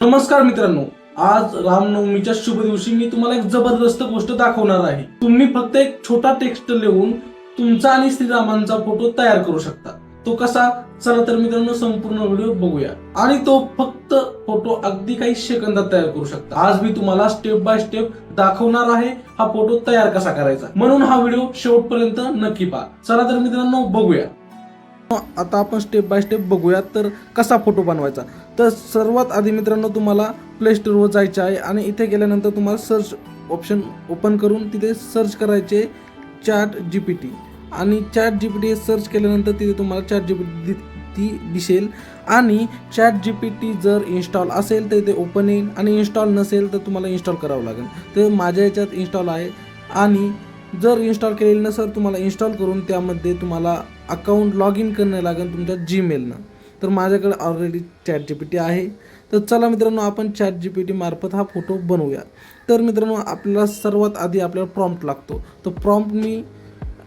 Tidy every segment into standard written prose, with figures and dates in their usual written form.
नमस्कार मित्रांनो, आज रामनवमीच्या शुभ दिवशी मी तुम्हाला एक जबरदस्त गोष्ट दाखवणार आहे. तुम्ही फक्त एक छोटा टेक्स्ट लिहून तुमचा आणि श्रीरामांचा फोटो तयार करू शकता. तो कसा? चला तर मित्रांनो संपूर्ण व्हिडिओ बघूया. आणि तो फक्त फोटो अगदी काही सेकंदात तयार करू शकता. आज मी तुम्हाला स्टेप बाय स्टेप दाखवणार आहे हा फोटो तयार कसा करायचा. म्हणून हा व्हिडिओ शेवटपर्यंत नक्की पहा. चला तर मित्रांनो बघूया. आता आपण स्टेप बाय स्टेप बघूया तर कसा फोटो बनवायचा. तर सर्वात आधी मित्रांनो तुम्हाला प्ले स्टोरवर जायचे आहे आणि इथे गेल्यानंतर तुम्हाला सर्च ऑप्शन ओपन करून तिथे सर्च करायचे ChatGPT. आणि ChatGPT सर्च केल्यानंतर तिथे तुम्हाला ChatGPT दिसेल. आणि ChatGPT जर इन्स्टॉल असेल तर इथे ओपन येईल आणि इन्स्टॉल नसेल तर तुम्हाला इन्स्टॉल करावं लागेल. तर माझ्या याच्यात इन्स्टॉल आहे. आणि जर इन्स्टॉल केलेलं नसेल तुम्हाला इन्स्टॉल करून त्यामध्ये तुम्हाला अकाउंट लॉग इन करणं लागेल तुमच्या जीमेलनं. तर माझ्याकडे ऑलरेडी ChatGPT आहे. तर चला मित्रांनो आपण ChatGPT मार्फत हा फोटो बनवूया. तर मित्रांनो आपल्याला सर्वात आधी आपल्याला प्रॉम्प्ट लागतो. तर प्रॉम्प्ट मी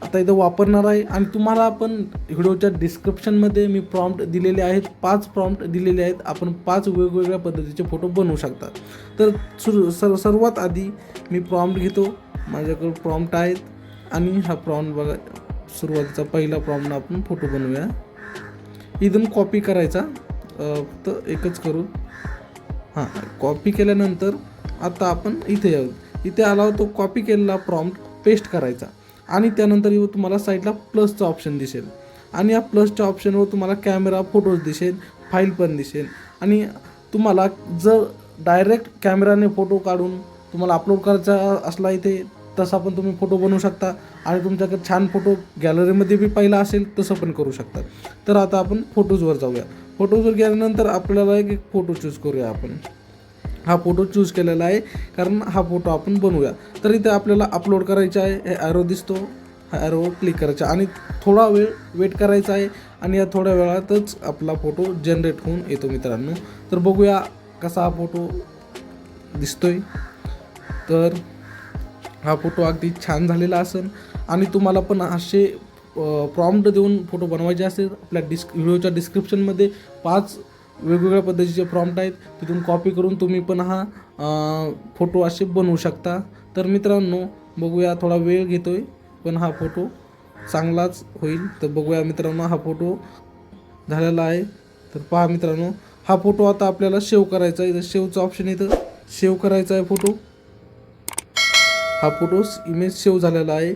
आता इथं वापरणार आहे आणि तुम्हाला आपण व्हिडिओच्या डिस्क्रिप्शनमध्ये मी प्रॉम्प्ट दिलेले आहेत. 5 प्रॉम्प्ट दिलेले आहेत. आपण 5 वेगवेगळ्या पद्धतीचे फोटो बनवू शकता. तर सर्वात आधी मी प्रॉम्प्ट घेतो. माझ्याकडे प्रॉम्प्ट आहेत आणि हा प्रॉम्प्ट बघा, सुरुवातीचा पहिला प्रॉम्प्ट आपण फोटो बनवूया. इथून कॉपी करायचा, फक्त एकच करू. हां, कॉपी केल्यानंतर आता आपण इथे येऊ. इथे आला तो कॉपी केलेला प्रॉम्प्ट पेस्ट करायचा आणि त्यानंतर तुम्हाला साईडला प्लसचा ऑप्शन दिसेल आणि या प्लसच्या ऑप्शनवर तुम्हाला कॅमेरा, फोटोज दिसेल, फाईल पण दिसेल. आणि तुम्हाला जर डायरेक्ट कॅमेराने फोटो काढून तुम्हाला अपलोड करायचा असला इथे तसा पण तुम्ही फोटो बनवू शकता. आणि तुमच्याकडे छान फोटो गॅलरीमध्ये बी पाहिला असेल तसं पण करू शकता. तर आता आपण फोटोजवर जाऊया. फोटोजवर गेल्यानंतर आपल्याला एक फोटो चूज करूया. आपण हा फोटो चूज केलेला आहे कारण हा फोटो आपण बनवूया. तर इथे आपल्याला अपलोड करायचा आहे. हे ॲरो दिसतो, हा ॲरोवर क्लिक करायचा आणि थोडा वेळ वेट करायचा आहे. आणि या थोड्या वेळातच आपला फोटो जनरेट होऊन येतो मित्रांनो. तर बघूया कसा हा फोटो दिसतोय. तर हा फोटो अगदी छान झालेला असेल. आणि तुम्हाला पण असे प्रॉम्प्ट देऊन फोटो बनवायचे असेल आपल्या व्हिडिओच्या डिस्क्रिप्शनमध्ये 5 वेगवेगळ्या पद्धतीचे प्रॉम्प्ट आहेत. तिथून कॉपी करून तुम्ही पण हा फोटो असे बनवू शकता. तर मित्रांनो बघूया, थोडा वेळ घेतोय पण हा फोटो चांगलाच होईल. तर बघूया मित्रांनो, हा फोटो झालेला आहे. तर पहा मित्रांनो, हा फोटो आता आपल्याला सेव्ह करायचा आहे. इथं सेव्हचं ऑप्शन इथं सेव्ह करायचा आहे फोटो. हा फोटो इमेज सेव्ह झालेला आहे.